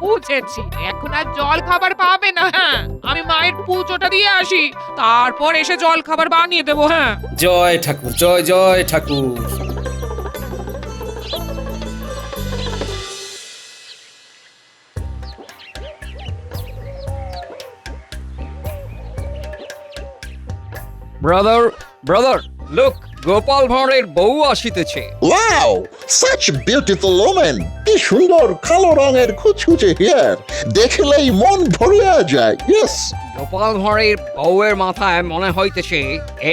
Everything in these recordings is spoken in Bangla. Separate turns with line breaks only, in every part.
বুঝেছি, এখন আর জল খাবার পাবে না। হ্যাঁ, আমি মায়ের পুজোটা দিয়ে আসি, তারপর এসে জল খাবার বানিয়ে দেবো। হ্যাঁ,
জয় ঠাকুর, জয় জয় ঠাকুর।
ব্রাদার ব্রাদার, লুক, গোপাল ভাঁড়ের বউ আসিতেছে।
Wow, such beautiful women! কি সুন্দর কালো রঙের কুচকুচে হেয়ার, দেখলেই মন ভরিয়া যায়। ইয়েস,
গোপাল ভাঁড়ের বউয়ের মাথায় মনে হইতেছে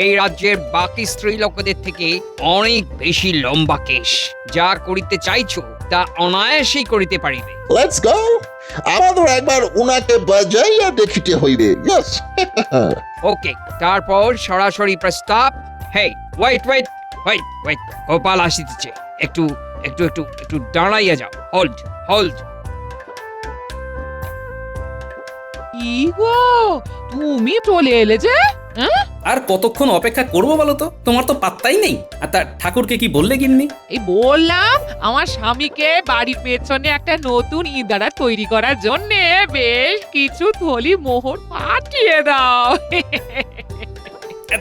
এই রাজ্যের বাকি স্ত্রী লোকদের থেকে অনেক বেশি লম্বা কেশ। যা করিতে চাইছো তা অনায়াসেই করিতে পারিবে।
Let's go. আমাদের একবার উনাকে বাজাইয়া দেখিতে হইবে। ইয়েস।
ওকে, তারপর সরাসরি প্রস্তাব। Hey, wait wait wait wait, Gopal আসিতেছে। একটু একটু একটু একটু দাঁড়াইয়া যাও। Hold hold.
কি গো, তুমি চলে এলে যে? হ্যাঁ,
আর কতক্ষণ অপেক্ষা করবো বলো তো? তোমার তো পাত্তাই নেই। আর তা ঠাকুরকে কি বললে গিন্নি?
এই বললাম আমার স্বামীকে বাড়ির পেছনে একটা নতুন ইঁদারা তৈরি করার জন্য বেশ কিছু থলি মোহর পাঠিয়ে দাও।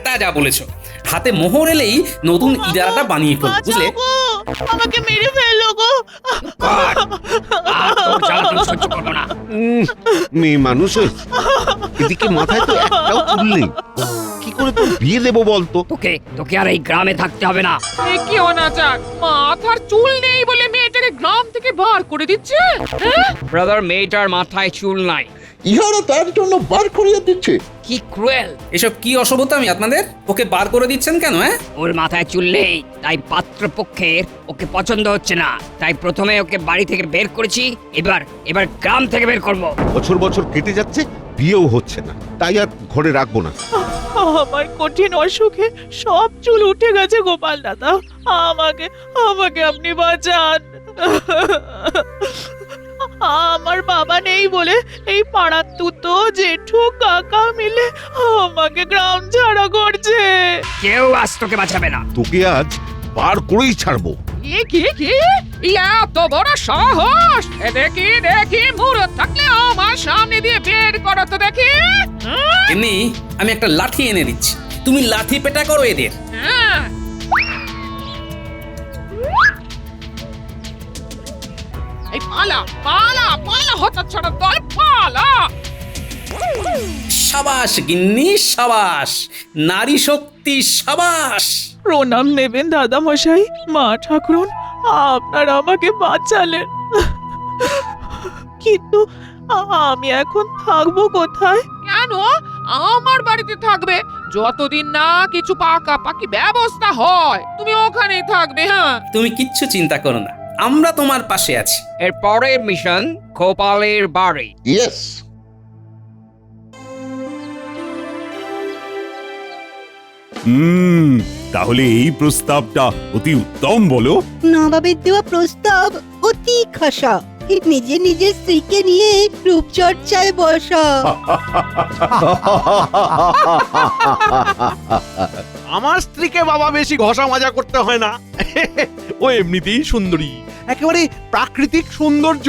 তা যা বলেছো, হাতে মোহর এলেই নতুন ইদারাটা বানিয়ে ফেলবো, বুঝলে?
আমাকে মেরে ফেললো গো।
আর তোর জ্বালাতন সহ্য করবো না।
মেয়ে মানুষ এদিকে মাথায় তো একটাও চুল নেই, কি করে তোর বিয়ে দেবো বলতো?
তোকে তোকে আর এই গ্রামে থাকতে হবে না।
এ কি অনাচার! মাথার চুল নেই বলে মেয়েটাকে গ্রাম থেকে বার করে দিচ্ছে। হ্যাঁ?
ব্রাদার, মেয়েটার মাথায় চুল নাই।
ইহারা তার জন্য বার করিয়া দিচ্ছে।
কি ক্রুয়েল!
এসব কি অসভ্যতামি আপনাদের? ওকে বার করে দিচ্ছেন কেন? হ্যাঁ,
ওর মাথায় চুল নেই, তাই পাত্রপক্ষের ওকে পছন্দ হচ্ছে না। তাই প্রথমে ওকে বাড়ি থেকে বের করেছি, এবার গ্রাম থেকে বের করব।
বছর বছর কেটে যাচ্ছে, বিয়েও হচ্ছে না, তাই আর ঘরে রাখবো না।
আমার কঠিন অসুখে সব চুল উঠে গেছে গোপাল দাদা, আমাকে আমাকে আপনি বাঁচান। আমার বাবা নেই বলে এই পাড়ার তুতো জেঠু কাকা মিলে আমাকে গ্রাম ছাড়া করছে।
কেউ আজ তোকে বাঁচাবে না।
তোকে আজ বার করেই ছাড়বো।
কি এত বড় সাহস! দেখি দেখি, মুরত থাকলে আমার সামনে দিয়ে বের করো তো দেখি। হ্যাঁ?
এমনি আমি একটা লাঠি এনে দিচ্ছি, তুমি লাঠি পেটা করো এদের।
হ্যাঁ। এই পালা পালা পালা, হঠাৎ ছড়া দল পালা।
সাবাস গিন্নি, সাবাস! নারী শক্তি, সাবাস!
প্রণাম নেবেন দাদা মশাই, মা ঠাকুরন, আপনার আমাকে বাঁচালেন। কিন্তু আমি এখন থাকবো কোথায়?
কেন আমার বাড়িতে থাকবে? যতদিন না কিছু পাকাপাকি ব্যবস্থা হয় তুমি ওখানেই থাকবে। হ্যাঁ,
তুমি কিচ্ছু চিন্তা করো না, আমরা তোমার পাশে আছি।
এর পরের মিশন গোপালের বাড়ি।
ইয়েস।
তাহলে এই প্রস্তাবটা অতি উত্তম বলো।
নবাবের দেওয়া প্রস্তাব অতি খাসা। নিজে নিজের স্ত্রীকে নিয়ে রূপচর্চায় বসা।
আমার স্ত্রীকে বাবা বেশি ঘষা মাজা করতে হয় না, ও এমনিতেই সুন্দরী, একেবারে প্রাকৃতিক সৌন্দর্য।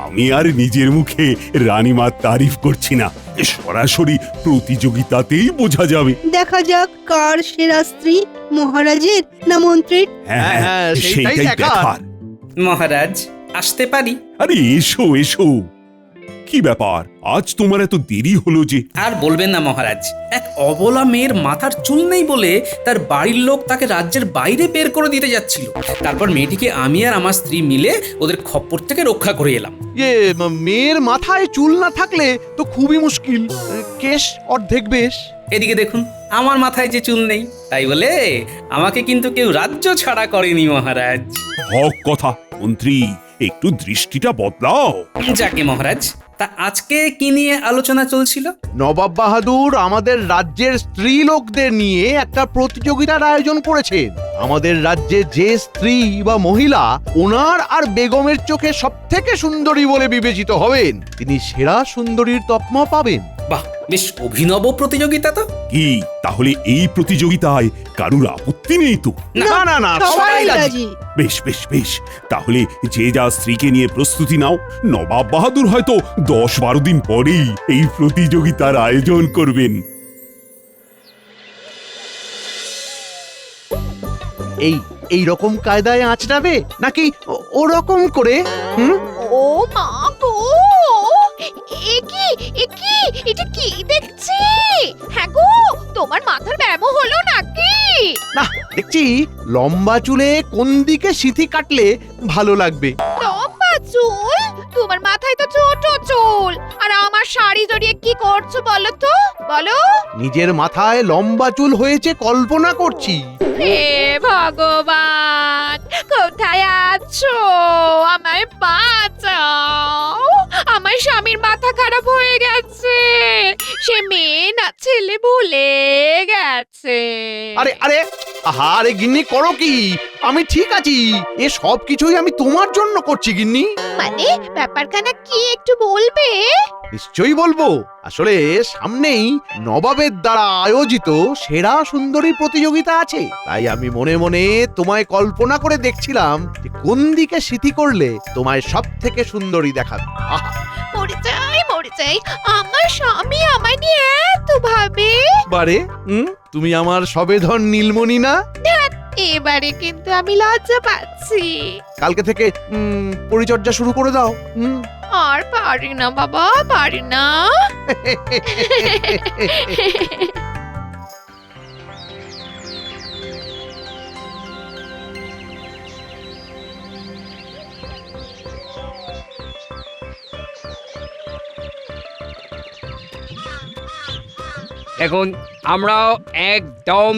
আমি আর নিজের মুখে রানীমার তারিফ করছি না, সরাসরি প্রতিযোগিতাতেই বোঝা যাবে।
দেখা যাক কার সেরা স্ত্রী, মহারাজের না মন্ত্রীর।
হ্যাঁ, সেইটাই দেখার।
মহারাজ, আসতে পারি?
আরে এসো এসো। কি ব্যাপার, আজ তোমার এত দেরি হলো যে?
আর বলবেন না মহারাজ, এক অবলা মেয়ের মাথার চুল নেই বলে তার বাড়ির লোক তাকে রাজ্যের বাইরে বের করে দিতে যাচ্ছিল। তারপর মেয়েটিকে আমি আর আমার স্ত্রী মিলে ওদের খপ্পর থেকে রক্ষা করে এলাম।
মেয়ের মাথায় চুল না থাকলে তো খুবই মুশকিল, কেশ অর্ধেক বেশ।
এদিকে দেখুন, আমার মাথায় যে চুল নেই, তাই বলে আমাকে কিন্তু কেউ রাজ্য ছাড়া করেনি মহারাজ।
হক কথা মন্ত্রী, একটু দৃষ্টিটা বদলাও।
যাকে মহারাজ, তা আজকে কি নিয়ে আলোচনা চলছিল?
নবাব বাহাদুর আমাদের রাজ্যের স্ত্রী লোকদের নিয়ে একটা প্রতিযোগিতার আয়োজন করেছেন। আমাদের রাজ্যে যে স্ত্রী বা মহিলা ওনার আর বেগমের চোখে সব থেকে সুন্দরী বলে বিবেচিত হবেন, তিনি সেরা সুন্দরীর তকমা পাবেন।
বাহ, বেশ অভিনব প্রতিযোগিতা তো।
কি তাহলে এই প্রতিযোগিতায় কারুর আপত্তি নেই তো?
না না না
সবাই রাজি।
বেশ বেশ বেশ, তাহলে যে যা স্ত্রীকে নিয়ে প্রস্তুতি নাও। নবাব বাহাদুর হয়তো 10-12 দিন পরেই এই প্রতিযোগিতার আয়োজন করবেন।
এই রকম কায়দায় আঁচড়াবে নাকি ওরকম করে? হুম?
ও মা গো, এটা কি দেখছি? হ্যাঁ গো, তোমার মাথার ব্যামো হলো নাকি?
না, দেখছি লম্বা চুলে কোন দিকে সিথি কাটলে ভালো লাগবে।
লম্বা চুল? তোমার মাথায় তো ছোট চুল, আর আমার শাড়ি জড়িয়ে কি করছো বলো তো, বলো।
নিজের মাথায় লম্বা চুল হয়েছে কল্পনা করছি।
হে ভগবান, কোথায় আছো? আমায় বাঁচাও। আমার স্বামীর মাথা খারাপ হয়ে গেছে, সে মেয়ে না ছেলে ভুলে গেছে।
আরে আরে আরে গিন্নি, করো কি? আমি ঠিক আছি, এ সব কিছুই আমি তোমার জন্য করছি গিন্নি।
মানে ব্যাপারখানা কি একটু বলবে?
নিশ্চয়ই বলবো। আসলে সামনেই নবাবের দ্বারা আয়োজিত সেরা সুন্দরী প্রতিযোগিতা আছে, তাই আমি মনে মনে তোমায় কল্পনা করে দেখছিলাম যে কোন দিকে সিথি করলে তোমায় সব থেকে সুন্দরী দেখাবে। আহা,
মরে যাই, আমার স্বামী আমায় নিয়ে এত ভাবে।
বারে তুমি আমার সবেধন নীলমণি না?
এবারে কিন্তু আমি লজ্জা পাচ্ছি।
কালকে থেকে পরিচর্যা শুরু করে দাও।
আর পারি না বাবা, পারি না।
এখন আমরাও একদম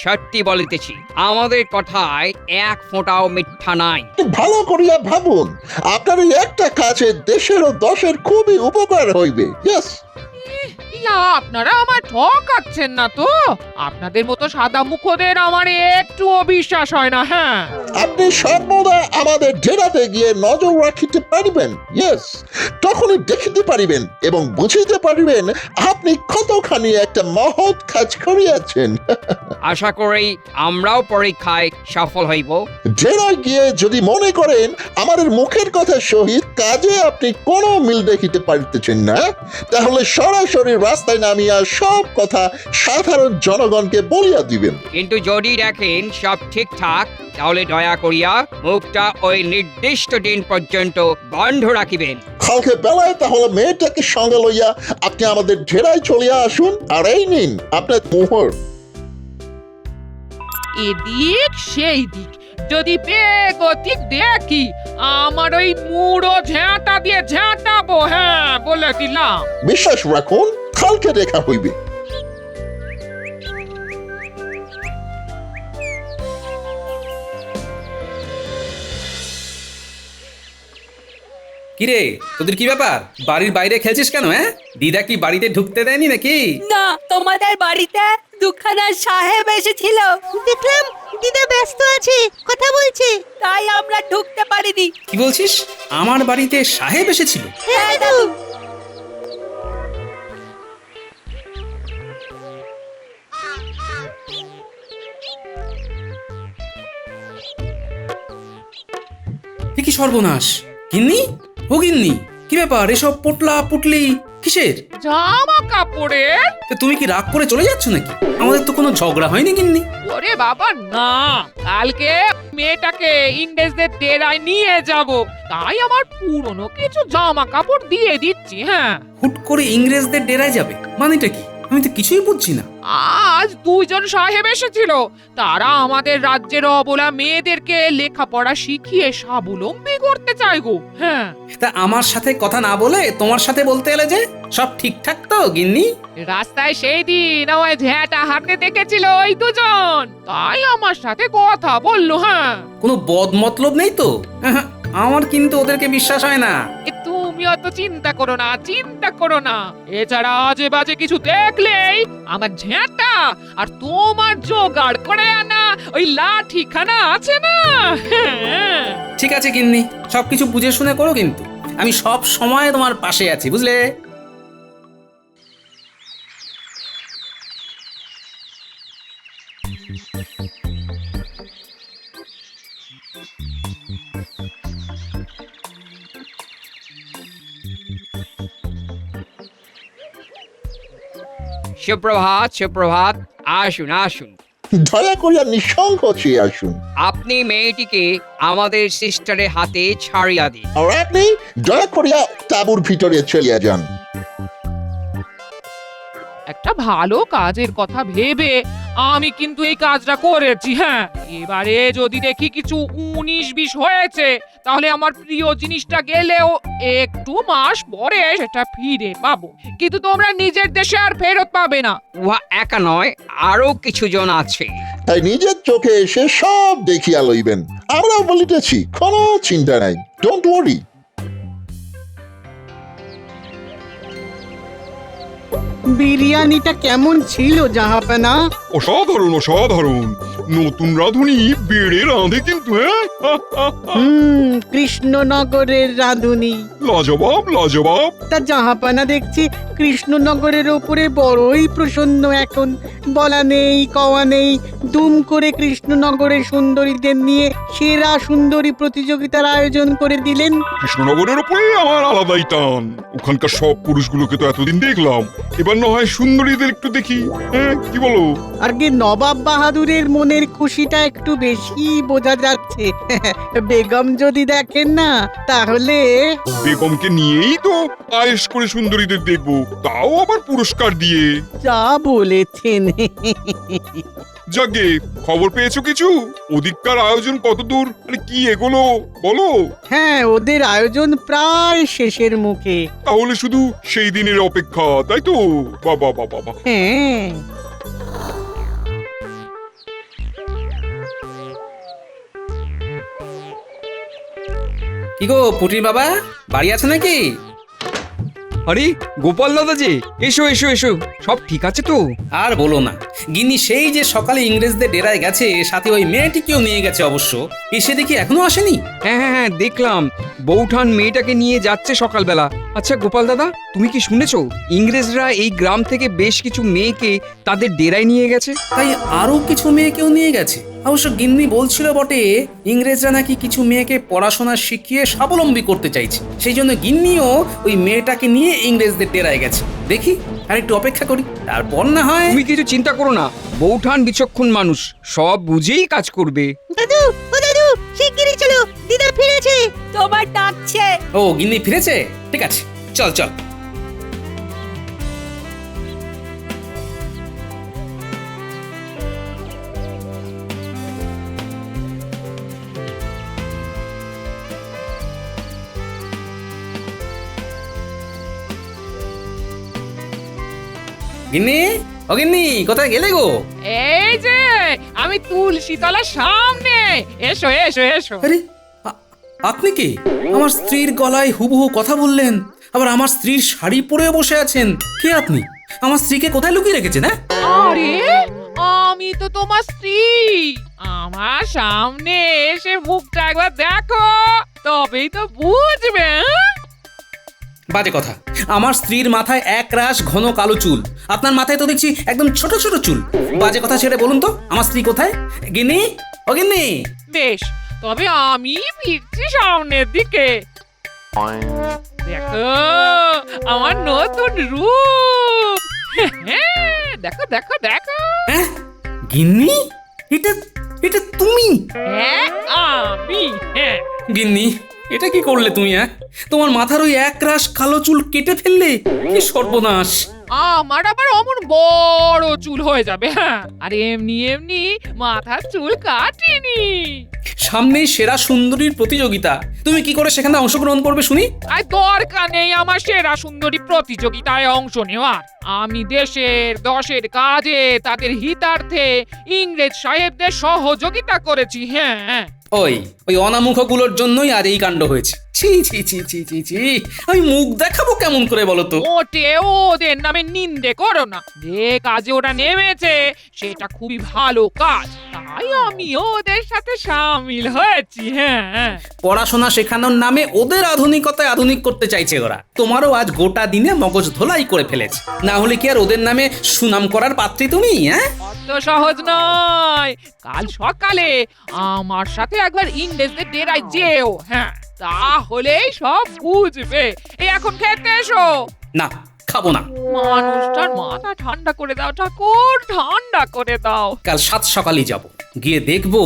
সত্যি বলিতেছি, আমাদের কথায় এক ফোঁটাও মিথ্যা নাই।
একটু ভালো করিয়া ভাবুন, আপনার এই একটা কাজে দেশের ও দশের খুবই উপকার হইবে। ইয়েস।
ইয়া, আপনারা আমার ঠকাচ্ছেন না তো? আপনাদের মতো সাদা মুখোদের আমার একটুও বিশ্বাস হয় না। হ্যাঁ,
আপনি সর্বদা আমাদের ডেরাতে গিয়ে নজর রাখিতে পারিবেন। ইয়েস, তখনই দেখিতে পারিবেন এবং বুঝিতে পারিবেন আপনি কতখানি একটা মহৎ কাজ করিয়াছেন।
আশা করি আমরাও পরীক্ষায় সফল হইব।
ডেরায় গিয়ে যদি মনে করেন আমাদের মুখের কথা সহিত কাজে আপনি কোনো মিল দেখিতে পারিতেছেন না, তাহলে সরাসরি রাস্তায় নামিয়া সব কথা সাধারণ জনগণকে বলিয়া দিবেন।
কিন্তু যদি দেখেন সব ঠিকঠাক, তাহলে দয়া করিয়া মুখটা ওই নির্দিষ্ট দিন পর্যন্ত বন্ধ রাখিবেন।
কালকে বেলায় তাহলে মেয়েটাকে সঙ্গে লইয়া আপনি আমাদের ডেরায় চলিয়া আসুন, আর এই নিন আপনার মোহর।
এদিক সেই দিক যদি বেগতিক দেখি, আমার ওই মুড়ো ঝাঁটা দিয়ে ঝাঁটাবো। হ্যাঁ, বলে দিলাম।
বিশ্বাস রাখুন, কালকে দেখা হইবে।
কিরে, তোদের কি ব্যাপার? বাড়ির বাইরে খেলছিস কেন? হ্যাঁ, দিদা কি বাড়িতে ঢুকতে দেয়নি নাকি?
না, তোমাদের বাড়িতে দুখানা সাহেব এসেছিল,
দেখলাম দিদা ব্যস্ত আছে, কথা বলছে।
তাই আমরা ঢুকতে পারিনি।
কি বলছিস? আমার বাড়িতে সাহেব এসেছিল?
হ্যাঁ দাদু।
কি সর্বনাশ! গিন্নি, ও গিন্নি, কি ব্যাপার? এসব পোটলা পুটলি কিসের?
জামা কাপড়ের।
তো তুমি কি রাগ করে চলে যাচ্ছ নাকি? আমাদের তো কোনো ঝগড়া হয়নি গিন্নি।
ওরে বাবা না, কালকে মেয়েটাকে ইংরেজদের ডেরায় নিয়ে যাব, তাই আমার পুরনো কিছু জামা কাপড় দিয়ে দিচ্ছি। হ্যাঁ,
হুট করে ইংরেজদের ডেরায় যাবে মানেটা কি? আমি তো কিছুই বুঝছি না।
আজ দুইজন সাহেব এসেছিল, তারা আমাদের রাজ্যের অবলা মেয়েদেরকে লেখাপড়া শিখিয়ে স্বাবলম্বী করতে চায় গো। হ্যাঁ,
তা আমার সাথে কথা না বলে তোমার সাথে বলতে এলে যে? সব ঠিকঠাক তো গিন্নি?
রাস্তায় সেই দিন আমায় ঝ্যাঁটা হাঁটতে দেখেছিল ওই দুজন, তাই আমার সাথে কথা বললো। হ্যাঁ,
কোনো বদমতলব নেই তো? আমার কিন্তু ওদেরকে বিশ্বাস হয় না।
তুমি অত চিন্তা করো না, চিন্তা করো না। এছাড়া আজে বাজে কিছু দেখলেই আমার ঝ্যাঁটা আর তোমার জোগাড় করে আনা ওই লাঠিখানা আছে না। হ্যাঁ,
ঠিক আছে গিন্নি, সবকিছু বুঝে শুনে করো, কিন্তু আমি সব সময় তোমার পাশে আছি, বুঝলে?
সুপ্রভাত সুপ্রভাত, আসুন আসুন।
দয়া করিয়া নিঃসংকোচে আসুন।
আপনি মেয়েটিকে আমাদের সিস্টারের হাতে ছাড়িয়া দিন।
আর আপনি দয়া করিয়া তাঁবুর ভিতরে চলিয়া যান।
একটা ভালো কাজের কথা ভেবে আমি কিন্তু এই কাজটা করেছি। হ্যাঁ, এবারে যদি দেখি কিছু 19-20 হয়েছে, তাহলে আমার প্রিয় জিনিসটা গেলেও একটু মাস পরে সেটা ফিরে পাবো, কিন্তু তোমরা নিজের দেশে আর ফেরত পাবে না।
উহা একা নয়, আরো কিছু জন আছে।
তাই নিজের চোখে এসে সব দেখিয়া লইবেন। আমরাও বলিতেছি, কোনো চিন্তা নাই, ডোন্ট ওয়ারি।
বিরিয়ানিটা কেমন ছিল জাহাপানা?
অসাধারণ অসাধারণ, নতুন রাঁধুনি বেড়ে রাঁধে কিন্তু, হ্যাঁ?
কৃষ্ণনগরের রাঁধুনি।
লাজবাব লাজবাব।
তা জাহাপানা দেখছি কৃষ্ণনগরের ওপরে বড়ই প্রসন্ন এখন। বলা নেই কওয়া নেই, দুম করে কৃষ্ণনগরের সুন্দরীদের নিয়ে সেরা সুন্দরী প্রতিযোগিতার আয়োজন করে দিলেন।
কৃষ্ণনগরের উপরে আমার আলাদাই টান। ওখানকার সব পুরুষগুলোকে তো এতদিন দেখলাম, এবার না হয় সুন্দরীদের একটু দেখি, হ্যাঁ কি বলো?
আগে নবাব বাহাদুরের মনের খুশিটা একটু বেশি বোঝা যাচ্ছে। বেগম যদি দেখেন না তাহলে।
বেগমকে নিয়েই তো আয়েশ করে সুন্দরীদের দেখবো, তাও আবার পুরস্কার দিয়ে।
যা বলেছেন।
যাকে খবর পেয়েছো কিছু? ওদিককার আয়োজন কতদূর, মানে কি এগোলো বলো?
হ্যাঁ, ওদের আয়োজন প্রায় শেষের মুখে।
তাহলে শুধু সেই দিনের অপেক্ষা, তাই তো? বাবা বাবা বাবা।
হ্যাঁ,
কি গো পুটির বাবা, বাড়ি আছে নাকি?
আরে গোপাল দাদা যে, এসো এসো এসো, সব ঠিক আছে তো?
আর বলো না, গিন্নি সেই যে সকালে ইংরেজদের ডেরায় গেছে, সাথে ওই মেয়েটিকেও নিয়ে গেছে অবশ্য। এসে দেখি এখনো আসেনি।
হ্যাঁ হ্যাঁ হ্যাঁ, দেখলাম বৌঠান মেয়েটাকে নিয়ে যাচ্ছে সকালবেলা। আচ্ছা গোপাল দাদা, তুমি কি শুনেছো ইংরেজরা এই গ্রাম থেকে বেশ কিছু মেয়েকে তাদের ডেরায় নিয়ে গেছে?
তাই আরো কিছু মেয়েকেও নিয়ে গেছে। অবশ্য গিন্নি বলছিল বটে, ইংরেজরা নাকি কিছু মেয়েকে পড়াশোনা শিখিয়ে স্বাবলম্বী করতে চাইছে, সেই জন্য গিন্নিও ওই মেয়েটাকে নিয়ে ইংরেজদের ডেরায় গেছে। দেখি আর একটু অপেক্ষা করি, তারপর না হয়।
তুমি কিছু চিন্তা করো না, বৌঠান বিচক্ষণ মানুষ, সব বুঝেই কাজ করবে।
দাদু, ও দাদু, শিগগিরই চলো, দিদা ফিরেছে।
তোমার ডাকছে।
ও গিন্নি ফিরেছে, ঠিক আছে, চল চল। গিন্নি, ও গিন্নি, কোথায় গেলে গো?
এই যে আমি তুলসী তলার সামনে, এসো এসো এসো।
আরে আপনি কি? আমার স্ত্রীর গলায় হুবহু কথা বললেন, আবার আমার স্ত্রীর শাড়ি পরে বসে আছেন। কে আপনি? আমার স্ত্রীকে কোথায় লুকিয়ে রেখেছেন? হ্যাঁ,
আরে আমি তো তোমার স্ত্রী। আমার সামনে এসে মুখটা একবার দেখো, তবেই তো বুঝবে।
বাজে কথা। আমার স্ত্রীর মাথায় এক রাশ ঘন কালো চুল, আপনার মাথায় তো দেখছি একদম ছোট ছোট চুল। বাজে কথা ছেড়ে বলুন তো, আমার স্ত্রী কোথায়? গিন্নি, ও গিন্নি।
বেশ, তবে আমি ফিরছি সামনের দিকে। দেখো আমার নতুন রূপ। দেখো দেখো দেখো।
হ্যাঁ গিন্নি, এটা এটা তুমি?
হ্যাঁ আমি। হ্যাঁ
গিন্নি, এটা কি করলে তুমি? হ্যাঁ, তোমার মাথার ওই এক রাশ কালো চুল কেটে ফেললে, কি সর্বনাশ।
আমার আবার অমন বড় চুল হয়ে যাবে। হ্যাঁ, আর এমনি এমনি মাথার চুল কাটিনি।
সামনেই সেরা সুন্দরীর প্রতিযোগিতা, তুমি কি করে সেখানে অংশগ্রহণ করবে শুনি?
আর দরকার নেই আমার সেরা সুন্দরী প্রতিযোগিতায় অংশ নেওয়ার। আমি দেশের দশের কাজে তাদের হিতার্থে ইংরেজ সাহেবদের সহযোগিতা করেছি। হ্যাঁ,
ওই ওই অনামুখগুলোর জন্যই আজ এই কাণ্ড হয়েছে। ছি ছি ছি ছি ছি ছি, আমি মুখ দেখাবো কেমন করে বলো তো?
মোটেও ওদের নামে নিন্দে করো না। যে কাজে ওরা নেমেছে সেটা খুবই ভালো কাজ, তাই আমি ওদের সাথে সামিল হয়েছি। হ্যাঁ,
পড়াশোনা শেখানোর নামে ওদের আধুনিকতায় আধুনিক করতে চাইছে ওরা। তোমারও আজ গোটা দিনে মগজ ধোলাই করে ফেলেছে। না হলে কি আর ওদের নামে সুনাম করার পাত্রী তুমি? হ্যাঁ,
অত সহজ নয়। কাল সকালে আমার সাথে একবার ইংরেজদের ডেরায় যেও। হ্যাঁ, তাহলেই সব বুঝবে। এই এখন খেতে এসো।
না, খাবো না।
মানুষটার মাথা ঠান্ডা করে দাও ঠাকুর, ঠান্ডা করে দাও।
কাল 7 সকালই যাব, গিয়ে দেখবো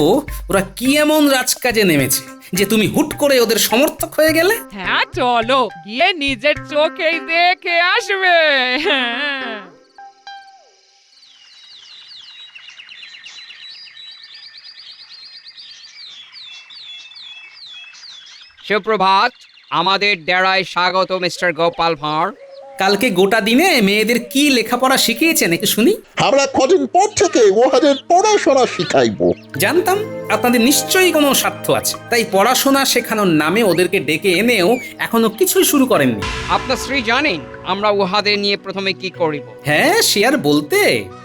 ওরা কি এমন রাজকাজে নেমেছে যে তুমি হুট করে ওদের সমর্থক হয়ে গেলে।
হ্যাঁ চলো, গিয়ে নিজের চোখেই দেখে আসবে। হ্যাঁ।
সুপ্রভাত, আমাদের ডেরায় স্বাগত মিস্টার গোপাল ভাঁড়।
কালকে গোটা দিনে মেয়েদের কি লেখাপড়া শিখিয়েছেন একটু শুনি।
আমরা কদিন পর থেকে ওদের পড়াশোনা শিখাইবো।
জানতাম আপনাদের নিশ্চয়ই কোনো স্বার্থ আছে, তাই পড়াশোনা শেখানোর নামে ওদেরকে ডেকে এনেও এখনো কিছুই শুরু করেননি।
আপনার স্ত্রী জানেন আমরা উহাদের নিয়ে প্রথমে কি করিব?
হ্যাঁ, সে আর বলতে,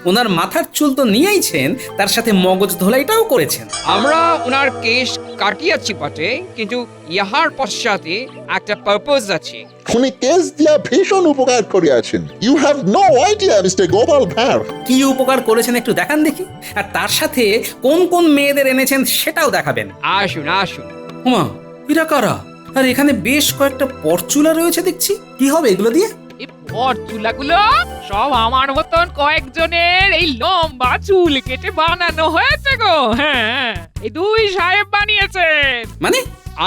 ওনার মাথার চুল তো নিয়েইছেন, তার সাথে মগজ ধোলাইটাও করেছেন।
আমরা ওনার কেশ কাটিয়াছি বটে, কিন্তু ইহার পশ্চাতে একটা পারপোজ আছে।
উনি কেস দিয়া ভীষণ উপকার করিয়াছেন। You have no idea mister Gopal Bhar.
কি উপকার করেছেন একটু দেখান দেখি, আর তার সাথে কোন কোন মেয়েদের এনেছেন সেটাও দেখাবেন।
আসুন আসুন।
হুমা, এরা কারা? আর এখানে বেশ কয়েকটা পরচুলা রয়েছে দেখছি, কি হবে এগুলো দিয়ে?
এই পরচুলাগুলো সব আমার মতন কয়েকজনের এই লম্বা চুল কেটে বানানো হয়েছে গো। হ্যাঁ, এই 2 সাহেব বানিয়েছেন।
মানে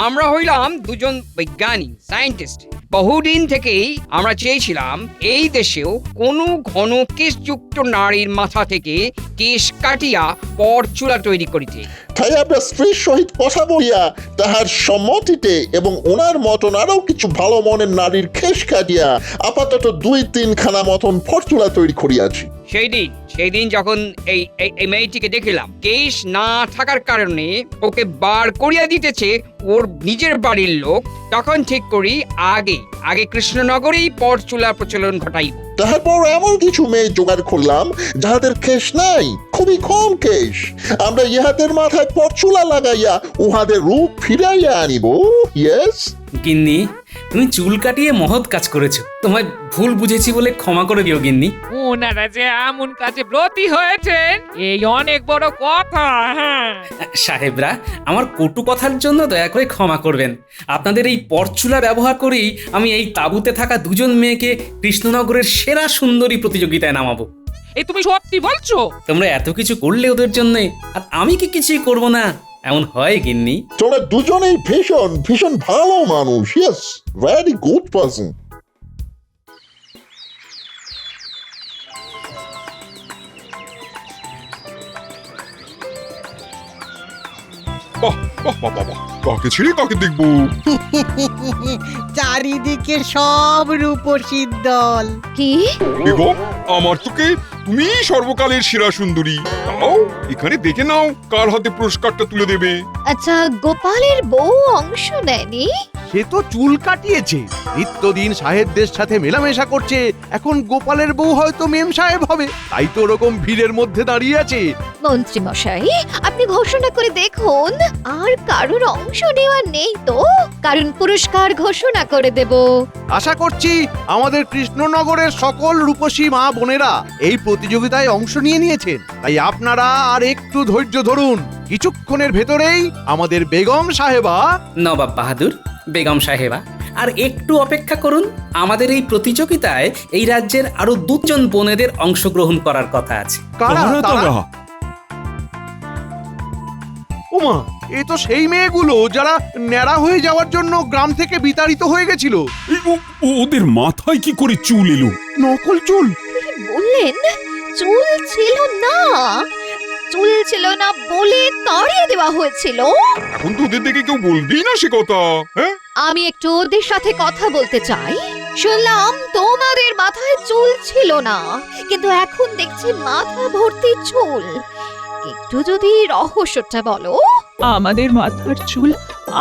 আমরা হইলাম দুজন বৈজ্ঞানিক সায়েন্টিস্ট। বহুদিন থেকেই আমরা চেয়েছিলাম এই দেশেও কোনো ঘন কেশযুক্ত নারীর মাথা থেকে কেশ কাটিয়া পরচুলা তৈরি করিতে।
তাই আপনার স্ত্রীর সহিত কথা বলিয়া তাহার সম্মতিতে এবং ওনার মতন আরো কিছু ভালো মনের নারীর কেশ কাটিয়া আপাতত 2-3 খানা মতন ফরচুলা তৈরি করিয়াছি।
সেই দিন যখন এই মেয়েটিকে দেখিলাম, কেশ না থাকার কারণে ওকে বার করিয়া দিতেছে ওর নিজের বাড়ির লোক, তখন ঠিক করি আগে কৃষ্ণনগরেই পরচুলা প্রচলন ঘটাইব।
তারপর এমন কিছু মেয়ে জোগাড় করলাম যাহাদের কেশ নাই, খুবই কম কেশ। আমরা ইহাদের মাথায় পরচুলা লাগাইয়া উহাদের রূপ ফিরাইয়া আনিব। ইয়েস
গিন্নি, তুমি চুল কাটিয়ে মহৎ কাজ করেছো, তোমায় ভুল বুঝেছি বলে ক্ষমা করে দিও গিন্নি।
ওনারা যে এমন কাজে ব্রতী হয়েছেন, এই অনেক বড় কথা। হ্যাঁ
সাহেবরা, আমার কটু কথার জন্য দয়া করে ক্ষমা করবেন। আপনাদের এই পরচুলা ব্যবহার করেই আমি এই তাঁবুতে থাকা 2জন মেয়েকে কৃষ্ণনগরের সেরা সুন্দরী প্রতিযোগিতায় নামাবো।
এই তুমি সত্যি বলছো?
তোমরা এত কিছু করলে ওদের জন্য, আর আমি কি কিছুই করব না? এমন হয় গিন্নি?
তোমরা দুজনেই ভীষণ ভীষণ ভালো মানুষ। Yes, very good person.
বাহ বাহ বাহ বাহ, কাকে ছেড়ে কাকে দেখবো?
চারিদিকে সব রূপসীর দল।
কি?
এবং আমার তোকে তুমি সর্বকালের সেরা সুন্দরী। তাও এখানে দেখে নাও কার হাতে পুরস্কারটা তুলে দেবে।
আচ্ছা, গোপালের বউ অংশ নেয়নি?
সে তো চুল কাটিয়েছে, নিত্যদিন সাহেবদের সাথে মেলামেশা করছে, এখন গোপালের বউ হয়তো মেম সাহেব হবে, তাই তো ওরকম ভিড়ের মধ্যে দাঁড়িয়ে আছে।
মন্ত্রী মশাই, আপনি ঘোষণা করে দেখুন, আর কারোর অংশ নেওয়ার নেই তো, কারণ পুরস্কার ঘোষণা করে দেব।
আশা করছি আমাদের কৃষ্ণনগরের সকল রূপসী মা বোনেরা এই প্রতিযোগিতায় অংশ নিয়েছেন, তাই আপনারা আর একটু ধৈর্য ধরুন। কিছুক্ষণের ভেতরেই আমাদের বেগম সাহেবা,
নবাব বাহাদুর, বেগম সাহেবা, আর একটু অপেক্ষা করুন। আমাদের এই প্রতিযোগিতায় এই রাজ্যের আরো 2জন বোনেদের অংশগ্রহণ করার কথা আছে।
কারা তারা? ওমা, এ তো সেই মেয়েগুলো যারা ন্যাড়া হয়ে যাওয়ার জন্য গ্রাম থেকে বিতাড়িত হয়ে গেছিল।
ওদের মাথায় কি করে চুল এলো?
নকল চুল?
বললেন চুল ছিল না, চুল ছিল না বলে তাড়িয়ে দেওয়া হয়েছিল।
এখন তো ওদের দেখে কেউ বলবেই না সে কথা। হ্যাঁ,
আমি একটু ওদের সাথে কথা বলতে চাই। শুনলাম তোমাদের মাথায় চুল ছিল না, কিন্তু এখন দেখছি মাথা ভর্তি চুল। একটু যদি রহস্যটা বলো।
আমাদের মাথার চুল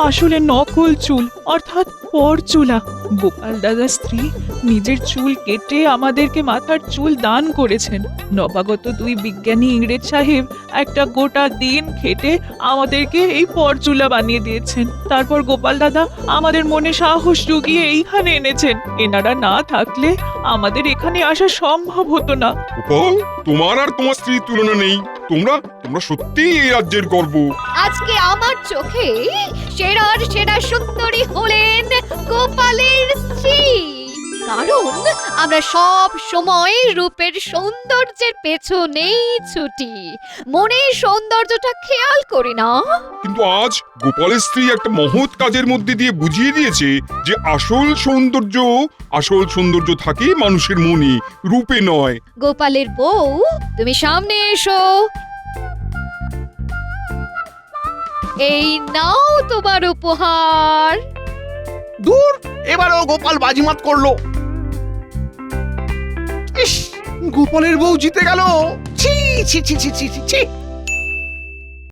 আসলে নকল চুল, অর্থাৎ পরচুলা। গোপাল দাদার স্ত্রী নিজের চুল কেটে আমাদেরকে মাথার চুল দান করেছেন। নবাগত 2 বিজ্ঞানী ইংরেজ সাহেব একটা গোটা দিন খেটে আমাদেরকে এই পরচুলা বানিয়ে দিয়েছেন। তারপর গোপাল দাদা আমাদের মনে সাহস জুগিয়ে এইখানে এনেছেন। এনারা না থাকলে আমাদের এখানে আসা সম্ভব হতো না।
গোপাল, তোমার আর তোমার স্ত্রীর তুলনা নেই। তোমরা সত্যি এই রাজ্যের গর্ব।
আজকে আমার চোখে সেরার সেরা সুন্দরী হলেন গোপালের স্ত্রী। কারণ আমরা সব সময় রূপের সৌন্দর্যের পেছনেই ছুটি, মনের সৌন্দর্যটা খেয়াল করি না।
কিন্তু আজ গোপালের স্ত্রী একটা মহৎ কাজের মধ্যে দিয়ে বুঝিয়ে দিয়েছে যে আসল সৌন্দর্য থাকে মানুষের মনে, রূপে নয়।
গোপালের বউ, তুমি সামনে এসো। এই নাও তোমার উপহার।
দূর, এবারও গোপাল বাজিমাত করলো। ইস, গোপালের বউ জিতে গেল। ছি ছি ছি ছি ছি ছি ছি।